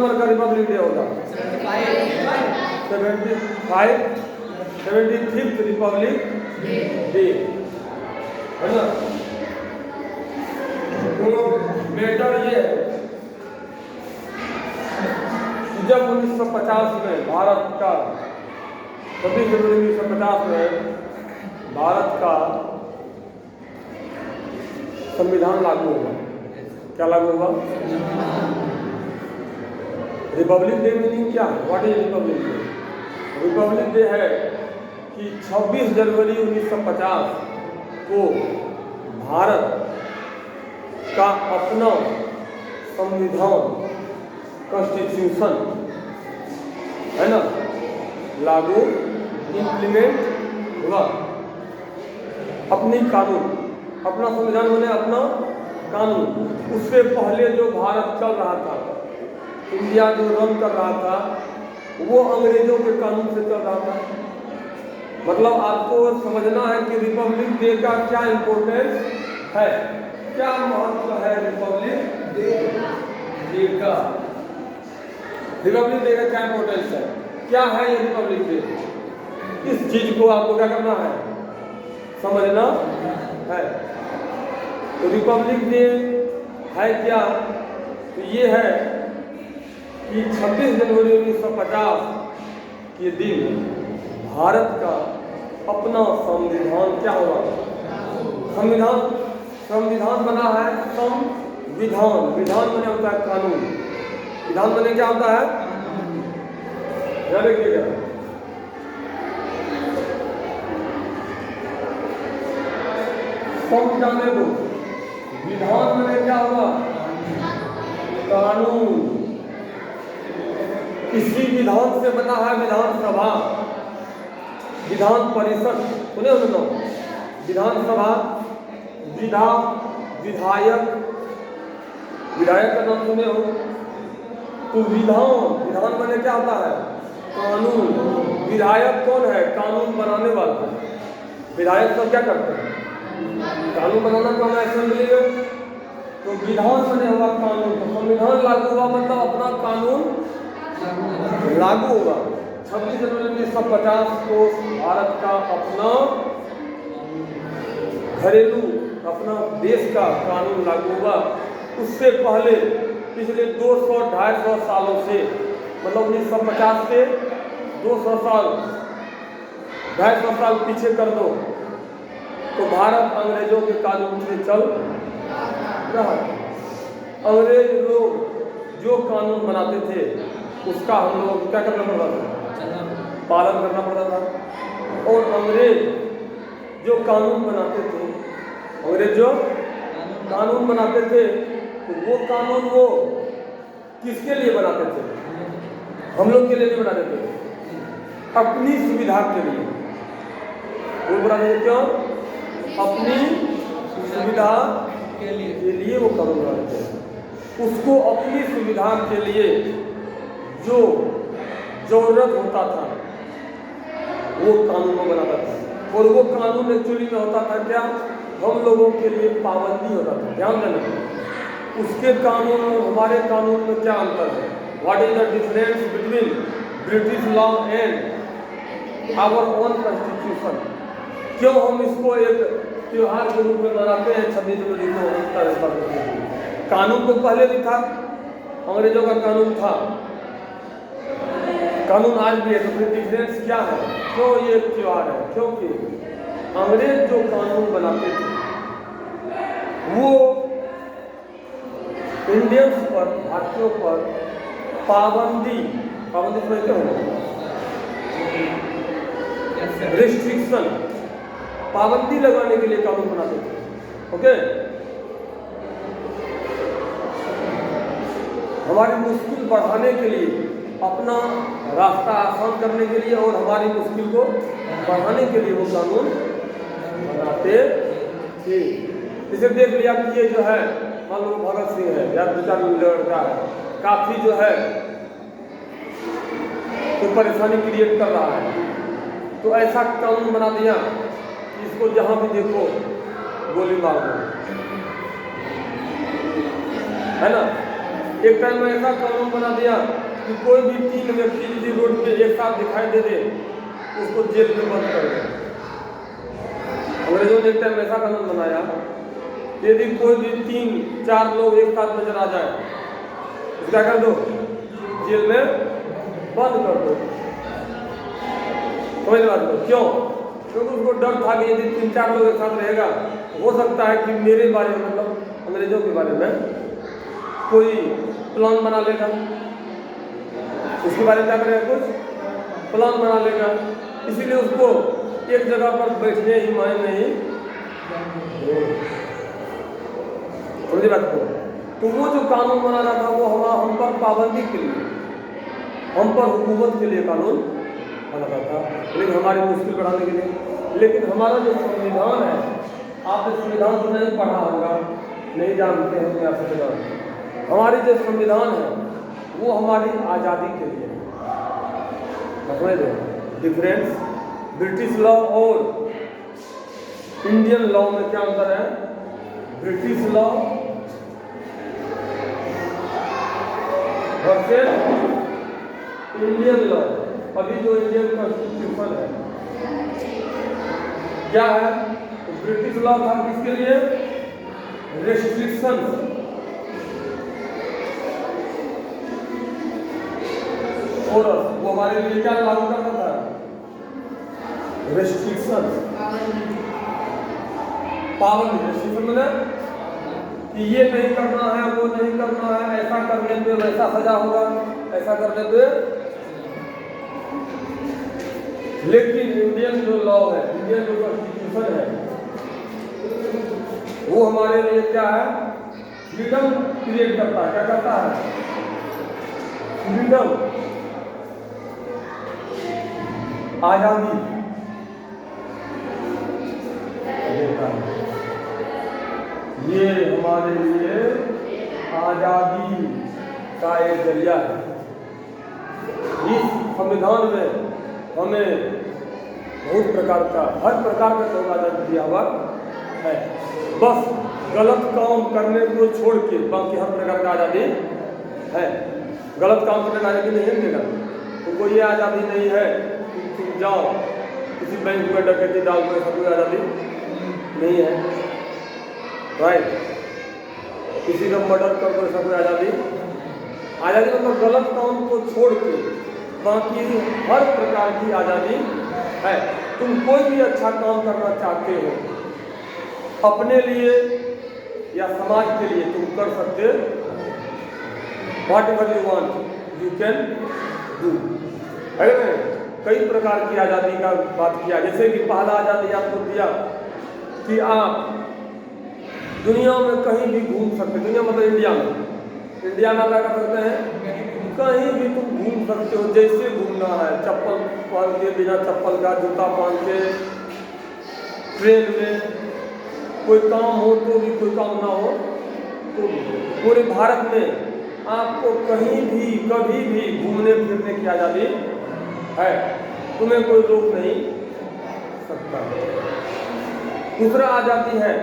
Number का Republic day होगा 75th Republic day, है ना। तो मैटर ये है जब 1950 में भारत का 26 जनवरी 1950 में भारत का संविधान लागू होगा। क्या लागू होगा? रिपब्लिक डे मीनिंग क्या है? What is Republic day? Republic day है कि 26 जनवरी 1950 को भारत का अपना संविधान कॉन्स्टिट्यूशन, है ना, लागू इम्प्लीमेंट हुआ। अपनी कानून, अपना संविधान बने अपना कानून। उससे पहले जो भारत चल रहा था, इंडिया जो रन कर रहा था, वो अंग्रेजों के कानून से चल रहा था। मतलब आपको समझना है कि रिपब्लिक डे का क्या इम्पोर्टेंस है, क्या महत्व है रिपब्लिक डे का। रिपब्लिक डे का क्या इम्पोर्टेंस है, क्या है ये रिपब्लिक डे। इस चीज को आपको क्या करना है, समझना है। तो रिपब्लिक डे है क्या, तो ये है कि 26 जनवरी 1950 के दिन भारत का अपना संविधान क्या होगा, संविधान बना है। संविधान, विधान बने होता है कानून, विधान बने क्या होता है, याद रखिएगा। जाने दो, विधान बने क्या होगा, कानून। इसी विधान से बना है विधानसभा, विधान परिषद, सुने हो ना, विधानसभा, विधायक, विधायक का नाम सुने हो। तो विधान बने क्या होता है, कानून। विधायक कौन है, कानून बनाने वाला। विधायक तो क्या करते हैं, कानून बनाना तो हमारे असेंबली में। तो विधान बने हुआ कानून, तो संविधान लागू हुआ, मतलब अपना कानून लागू होगा। 26 जनवरी 1950 को भारत का अपना घरेलू, अपना देश का कानून लागू होगा। उससे पहले पिछले 200-250 सालों से, मतलब 1950 से 200 साल, 250 साल पीछे कर दो, तो भारत अंग्रेजों के कानून से चल रहा है। अंग्रेज लोग जो कानून बनाते थे उसका हम लोग क्या करना पड़ता था, पालन करना पड़ता था। और अंग्रेज जो कानून बनाते थे, अंग्रेज जो कानून बनाते थे, तो वो कानून वो किसके लिए बनाते थे, हम लोग के लिए नहीं बनाते थे, अपनी सुविधा के लिए। वो बनाते थे क्यों, अपनी सुविधा के लिए वो कानून बनाते थे। उसको अपनी सुविधा के लिए जो जरूरत होता था वो कानून में बनाता था। और वो कानून एक्चुअली में होता था क्या, हम लोगों के लिए पाबंदी होता था। ध्यान देना, उसके कानून और हमारे कानून में क्या अंतर है, what is the difference between British law and our own constitution. क्यों हम इसको एक त्योहार के रूप में मनाते हैं 26 जनवरी को। कानून तो पहले भी था, अंग्रेजों का कानून था, कानून आज भी है। तो फिर डिफरेंस क्या है, क्यों ये त्योहार है, क्योंकि अंग्रेज जो कानून बनाते थे वो इंडियंस पर, भारतीयों पर पाबंदी समझते हो, रिस्ट्रिक्शन, पाबंदी लगाने के लिए कानून बनाते थे। ओके, हमारी मुश्किल बढ़ाने के लिए, अपना रास्ता आसान करने के लिए और हमारी मुश्किल को बढ़ाने के लिए वो कानून बनाते थे। इसे देख लिया कि ये जो है, मान लो भगत सिंह है या 2-4 लड़का है, काफी जो है तो परेशानी क्रिएट कर रहा है, तो ऐसा कानून बना दिया कि इसको जहां भी देखो गोली मार दो, है ना। एक टाइम में ऐसा कानून बना दिया कि कोई भी 3 व्यक्ति यदि रोड पे एक साथ दिखाई दे दे उसको जेल में बंद कर दे। अंग्रेजों ने एक टाइम ऐसा कानून बनाया कि यदि कोई भी 3-4 लोग एक साथ नजर आ जाए तो क्या कर दो, जेल में बंद कर दो। समझ बात को? क्यों? क्योंकि उसको डर था कि यदि 3-4 लोग एक साथ रहेगा हो सकता है कि मेरे बारे में, मतलब अंग्रेजों के बारे में कोई प्लान बना लेगा, उसके बारे में क्या करेगा, कुछ प्लान बना लेगा, इसीलिए उसको एक जगह पर बैठने ही माने नहीं। समझे बात को? तो वो जो कानून बना रहा था वो हम पर पाबंदी के लिए, हम पर हुकूमत के लिए कानून बना रहा था, लेकिन हमारी मुश्किल बढ़ाने के लिए। लेकिन हमारा जो संविधान है, आपने संविधान तो नहीं पढ़ा होगा, नहीं जानते हैं क्या संविधान। हमारी जो संविधान है वो हमारी आज़ादी के लिए समझ रहे डिफरेंस ब्रिटिश लॉ और इंडियन लॉ में क्या अंतर है? British law versus Indian law. अभी जो इंडियन कॉन्स्टिट्यूशन है क्या है? तो ब्रिटिश लॉ था किसके लिए? रेस्ट्रिक्शन, और वो हमारे लिए क्या लागू करता था? रेस्ट्रिक्शन, पाबंदी। रेस्ट्रिक्शन मतलब कि ये नहीं करना है, वो नहीं करना है, ऐसा करने पे वैसा सजा होगा, ऐसा करने पे। लेकिन इंडियन जो लॉ है, इंडियन जो कॉन्स्टिट्यूशन है, वो हमारे लिए क्या है? फ्रीडम क्रिएट करता है। क्या करता है? फ्रीडम, आजादी देता है। ये हमारे लिए आजादी का एक जरिया है। इस संविधान में हमें बहुत प्रकार का, हर प्रकार का लोग आजादी दिया हुआ है। बस गलत काम करने को छोड़ के बाकी हर प्रकार का आजादी है। गलत काम करने का आजादी नहीं मिलेगा, तुमको ये आजादी नहीं है कि तुम जाओ किसी बैंक में डकैती डाल दो, ऐसा कोई आजादी नहीं है। राइट? किसी का मर्डर कर दो, ऐसा कोई आजादी। आजादी मतलब गलत काम को छोड़ के बाकी हर प्रकार की आजादी है। तुम कोई भी अच्छा काम करना चाहते हो अपने लिए या समाज के लिए, तुम कर सकते। Whatever you want, you can do। है ना? कई प्रकार की आज़ादी का बात किया, जैसे कि पहला आज़ादी आपको दिया कि आप दुनिया में कहीं भी घूम सकते। दुनिया मतलब इंडिया में, इंडिया में क्या कर सकते हैं? कहीं भी तुम घूम सकते हो, जैसे घूमना है, चप्पल पहन के, बिना चप्पल का, जूता पहन के, ट्रेन में, कोई काम हो तो भी, कोई काम ना हो तो पूरे भारत में आपको कहीं भी कभी भी घूमने फिरने की आज़ादी है, तुम्हें कोई रोक नहीं सकता। दूसरा आज़ादी है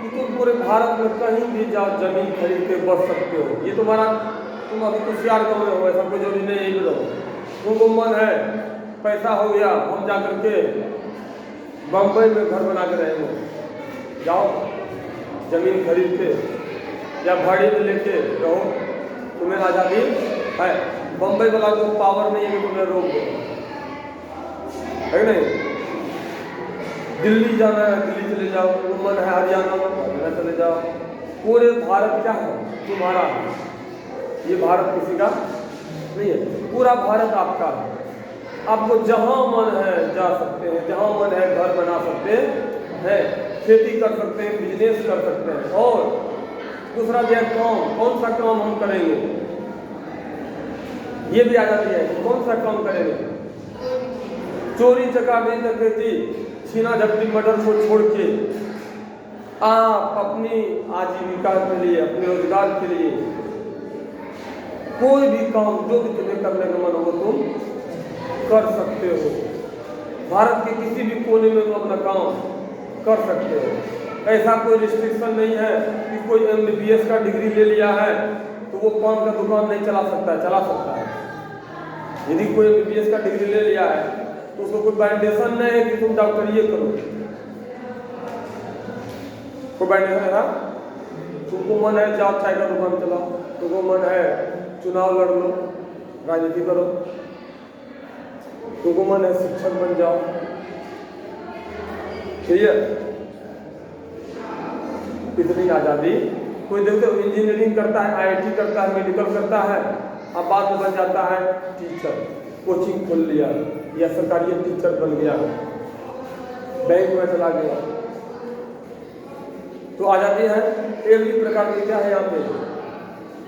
कि तुम पूरे भारत में कहीं भी जाओ, जमीन खरीद के बस सकते हो। ये तुम्हारा, तुम अभी कुशियार गाँव में हो, ऐसा कोई जरूरी नहीं है। बताओ तुमको मन है, पैसा हो गया, हम जा करके बम्बई में घर बना के रहेंगे, जाओ जमीन खरीद के या भाड़े में लेके रहो, तुम्हें आज़ादी है। बम्बई वाला को पावर नहीं है कि तुम्हें रोक दो, है नहीं? दिल्ली जाना है, दिल्ली चले जाओ, मन है हरियाणा में, हरियाणा चले जाओ। पूरे भारत क्या है? तुम्हारा है। ये भारत किसी का नहीं है, पूरा भारत आपका है। आपको जहाँ मन है जा सकते हैं, जहाँ मन है घर बना सकते हैं, खेती कर सकते हैं, बिजनेस कर सकते हैं। और दूसरा जो काम, कौन सा काम हम करेंगे, ये भी आज़ादी है। कौन सा काम करेंगे? चोरी चकारी डकैती छीना झपटी मर्डर को छोड़ के आप अपनी आजीविका के लिए, अपने रोजगार के लिए कोई भी काम जो भी तुम्हें करने का मन हो तुम कर सकते हो। भारत के किसी भी कोने में तुम अपना काम कर सकते हो। ऐसा कोई रिस्ट्रिक्शन नहीं है कि कोई MBBS का डिग्री ले लिया है तो तो वो पान का दुकान नहीं चला सकता है, चला सकता है। यदि कोई MBBS का डिग्री ले लिया है तो उसको कोई बाइंडेशन नहीं है कि तुम डॉक्टर ये करो, कोई बाइंडेशन है ना। तुमको मन है जाओ चाय का दुकान चलाओ, तुमको मन है चुनाव लड़ लो, राजनीति करो, तुमको मन है शिक्षक बन जाओ, ठीक है। इतनी आज़ादी। कोई देखते हो इंजीनियरिंग करता है, IIT करता है, मेडिकल करता है, अब बाद में बन जाता है टीचर, कोचिंग खोल लिया या सरकारी टीचर बन गया, बैंक में चला गया, तो आज़ादी है। एक भी प्रकार की क्या है यहाँ पे।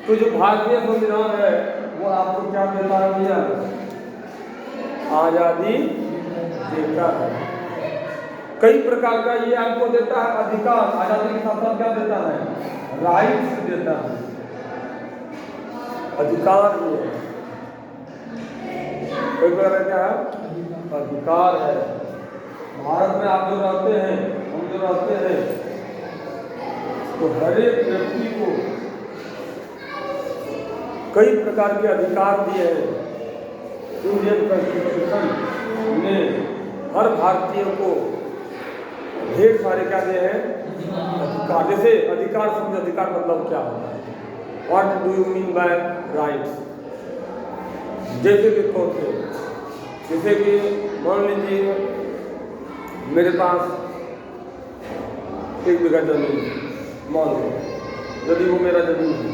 तो जो भारतीय संविधान है वो आपको क्या देता है भैया, आज़ादी देता है। कई प्रकार का ये आपको देता है अधिकार, आज़ादी के साथ साथ क्या देता है, राइट्स देता है, अधिकार ये है। कोई प्रकार क्या है, अधिकार है। भारत में आप जो रहते हैं, हम जो रहते हैं, तो हर एक व्यक्ति को कई प्रकार के अधिकार दिए हैं। इंडियन कॉन्स्टिट्यूशन ने हर भारतीय को ढेर सारे क्या दिए हैं, अधिकार। जैसे अधिकार शब्द, अधिकार मतलब क्या होता है, what do you mean by rights. जैसे कि तौर पे, जैसे कि मान लीजिए मेरे पास 1 बीघा जमीन, मान लो यदि वो मेरा जमीन है,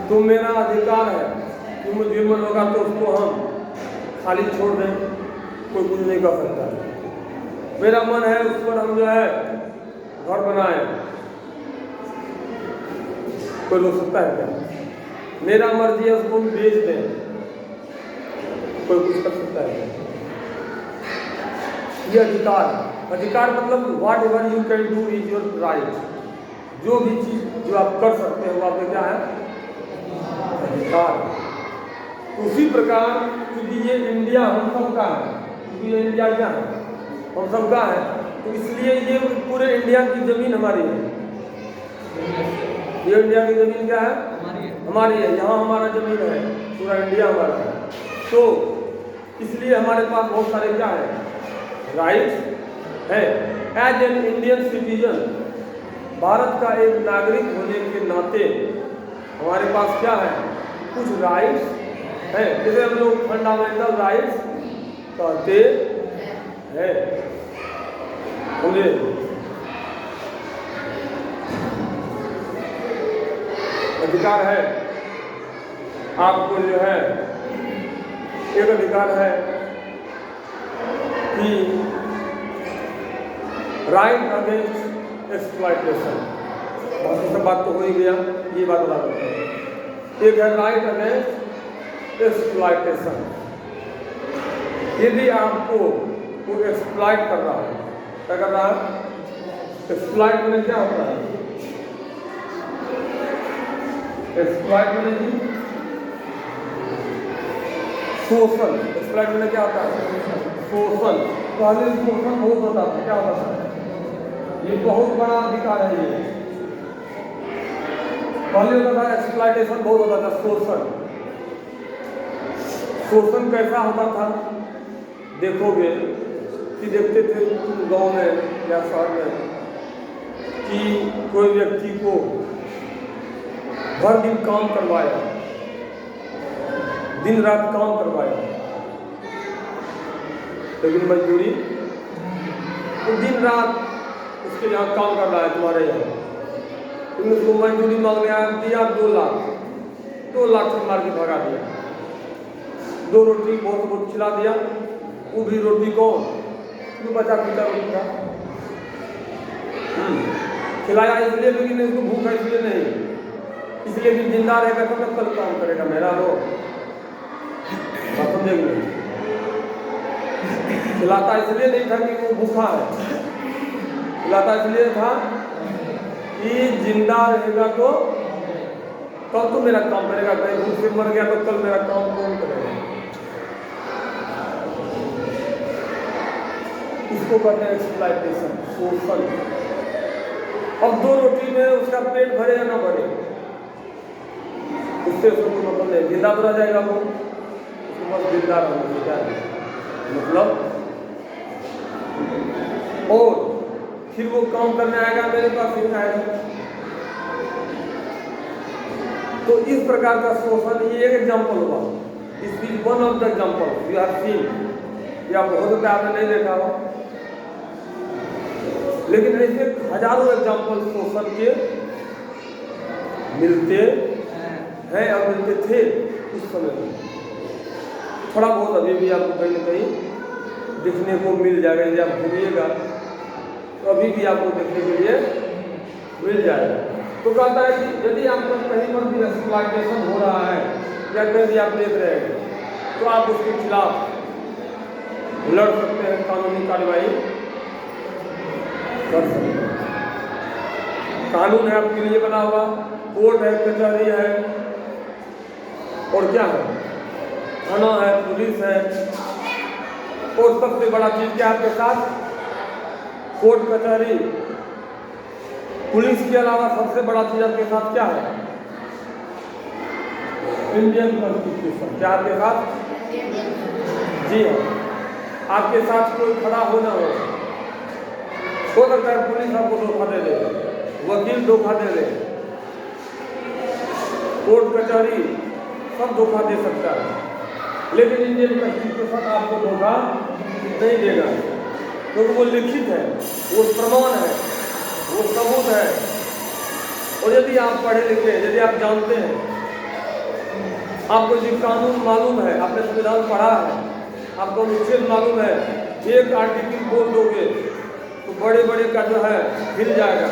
तो मेरा अधिकार है कि मुझे मन होगा तो उसको हम खाली छोड़ दें, कोई कुछ नहीं कर सकता है। मेरा मन है उस पर हम जो है घर बनाए, कोई रोक सकता है क्या। मेरा मर्जी है उसको हम बेच दें, कोई कुछ कर सकता है क्या। ये अधिकार। अधिकार मतलब what ever you can do is your right. जो भी चीज जो आप कर सकते हो आपके क्या है, अधिकार। उसी प्रकार क्योंकि ये इंडिया हम सब का है, क्योंकि ये इंडिया क्या है, हम सब का है, तो इसलिए ये पूरे इंडिया की जमीन हमारी है। ये इंडिया की जमीन क्या है, हमारी है। यहाँ हमारा जमीन है, पूरा इंडिया हमारा है। तो इसलिए हमारे पास बहुत सारे क्या है, राइट्स है। As an Indian citizen, Bharat का एक नागरिक होने के नाते हमारे पास क्या है, कुछ राइट्स है। जैसे हम लोग फंडामेंटल राइट्स कहते हैं। मुझे अधिकार है, आपको जो है एक अधिकार है कि राइट अगेंस्ट एक्सप्लॉयटेशन। बाकी सब बात तो हो ही गया, ये बात बता देते हैं। एक है राइट अगेंस्ट एक्सप्लॉयटेशन। यदि आपको वो एक्सप्लॉइट कर रहा है, क्या कर रहा है, एक्सप्लॉइट में क्या होता है, एक्सप्लॉइट में शोषण। एक्सप्लॉइट में क्या होता है, शोषण। पहले शोषण बहुत होता था, क्या होता था, ये बहुत बड़ा अधिकार है। ये पहले होता था एक्सप्लॉइटेशन, बहुत होता था शोषण। शोषण कैसा होता था देखोगे कि देखते थे गांव में या शहर में कि कोई व्यक्ति को हर दिन काम करवाया, दिन रात काम करवाया, लेकिन मजदूरी, तो दिन रात उसके यहाँ काम कर रहा है तुम्हारे यहाँ, तुमने उसको मजदूरी मांगने आया, दिया 2 लाख, 2 लाख से मार के भगा दिया। 2 रोटी बहुत खिला दिया, वो भी रोटी कौन, जो बचा पीता रोटी था, खिलाया इसलिए, लेकिन उसको भूख है इसलिए नहीं, इसलिए कि जिंदा रहेगा तब कल काम करेगा मेरा लोग, समझेंगे। खिलाता इसलिए नहीं था कि वो भूखा है, खिलाता इसलिए था कि जिंदा रहेगा तो कल तो मेरा काम करेगा, कहीं भूख से मर गया तो कल मेरा काम कौन करेगा। इसको कहते हैं एक्सप्लॉयटेशन, शोषण। अब 2 रोटी में उसका पेट भरे या ना भरे, उससे उसको कोई मतलब नहीं, जिंदा तो रह जाएगा वो, उसके पास जिंदा रहने से क्या है मतलब। और फिर वो काम करने आएगा मेरे पास, फिर आएगा। तो इस प्रकार का शोषण, ये एक एग्जाम्पल हुआ, इस is one of the example you have seen, या बहुत आपने नहीं देखा हो, लेकिन ऐसे हजारों एग्जाम्पल शोषण के मिलते हैं और मिलते थे उस समय में। थोड़ा बहुत अभी भी आपको कहीं ना कहीं दिखने को मिल जाएगा, यदि आप घूमिएगा तो अभी भी आपको देखने के लिए मिल जाएगा। तो कहता है कि यदि आप कहीं पर भी एक्सप्लॉयटेशन हो रहा है या कहीं भी आप देख रहे हैं तो आप उसके खिलाफ लड़ सकते हैं, कानूनी कार्रवाई कर सकते हैं। कानून है आपके लिए बना हुआ, कोर्ट है, कचहरी है, और क्या है, थाना है, पुलिस है, और सबसे बड़ा चीज क्या आपके साथ, कोर्ट कचहरी पुलिस के अलावा सबसे बड़ा चीज आपके साथ क्या है, इंडियन कॉन्स्टिट्यूशन। क्या आपके साथ, जी हाँ, आपके साथ कोई खड़ा हो ना हो सकता है पुलिस आपको धोखा दे दे, वकील धोखा दे दे, कोर्ट कचहरी सब धोखा दे सकता है, लेकिन इंडियन कॉन्स्टिट्यूशन आपको धोखा नहीं देगा, क्योंकि वो लिखित है, वो प्रमाण है, वो सबूत है। और यदि आप पढ़े लिखे, यदि आप जानते हैं, आपको यदि कानून मालूम है, आपने संविधान पढ़ा है, आपको अनुच्छेद मालूम है, एक आर्टिकल बोल दोगे तो बड़े बड़े का जो है हिल जाएगा।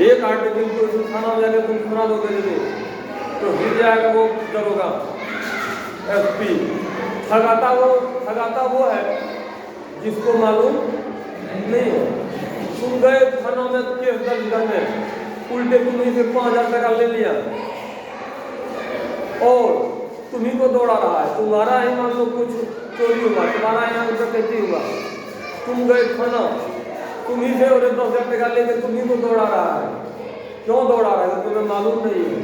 एक आर्टिकल को थाना में जाकर तुम सुना दोगे यदि तो हिल जाएगा वो दरोगा, एसपी। ठगाता वो है जिसको मालूम नहीं हो। तुम गए थाना में केस दर्ज करने, उल्टे तुम्हें से 5,000 टका ले लिया और तुम्ही को दौड़ा रहा है, तुम्हारा ही मान लो कुछ चोरी हुआ, तुम्हारा यहाँ कुछ डकैती हुआ, तुम गए थाना, तुम्ही से और 10,000 टका लेके तुम्ही को दौड़ा रहा है। क्यों दौड़ा रहा है? तुम्हें मालूम नहीं है,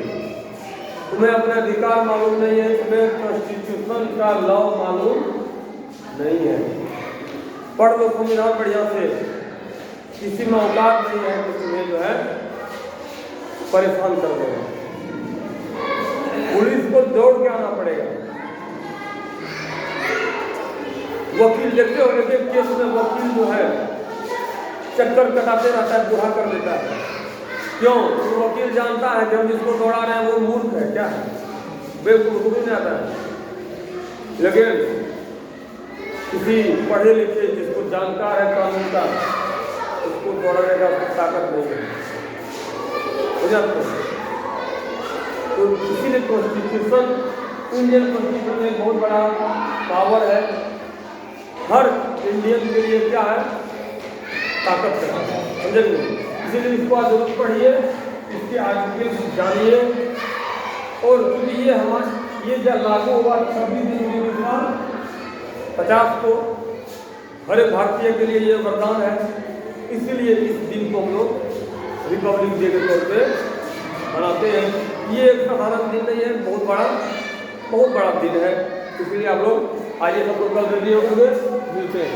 तुम्हें अपने अधिकार मालूम नहीं है, तुम्हें कॉन्स्टिट्यूशन का लॉ मालूम नहीं है। पढ़ लो संविधान बढ़िया से, किसी में औकात नहीं है कि तुम्हें जो है परेशान कर देगा। पुलिस को दौड़ के आना पड़ेगा। वकील देखते हो, लेकिन केस में वकील जो है चक्कर कटाते रहता है, बुरा कर देता है। क्यों? तो वकील जानता है कि हम जिसको दौड़ा रहे हैं वो मूर्ख है, क्या है, बेवकूफ को नहीं आता है। लेकिन किसी पढ़े लिखे जिसको जानकार है कानून का, उसको दौड़ाने का ताकत नहीं है। तो इसीलिए कॉन्स्टिट्यूशन, इंडियन कॉन्स्टिट्यूशन में बहुत बड़ा पावर है, हर इंडियन के लिए क्या है, ताकत है, समझेंगे। इसीलिए इसको आज जरूरत पढ़िए, इसके आर्टिकल जानिए, और क्योंकि ये हमारे ये जब लागू हुआ 26 जनवरी 1950 को, हर एक भारतीय के लिए ये वरदान है। इसीलिए इस दिन को हम लोग रिपब्लिक डे के तौर पे मनाते हैं। ये एक साधारण दिन नहीं है, बहुत बड़ा दिन है। इसलिए आप लोग आइए, सब लोग कल रेडी होंगे, मिलते हैं।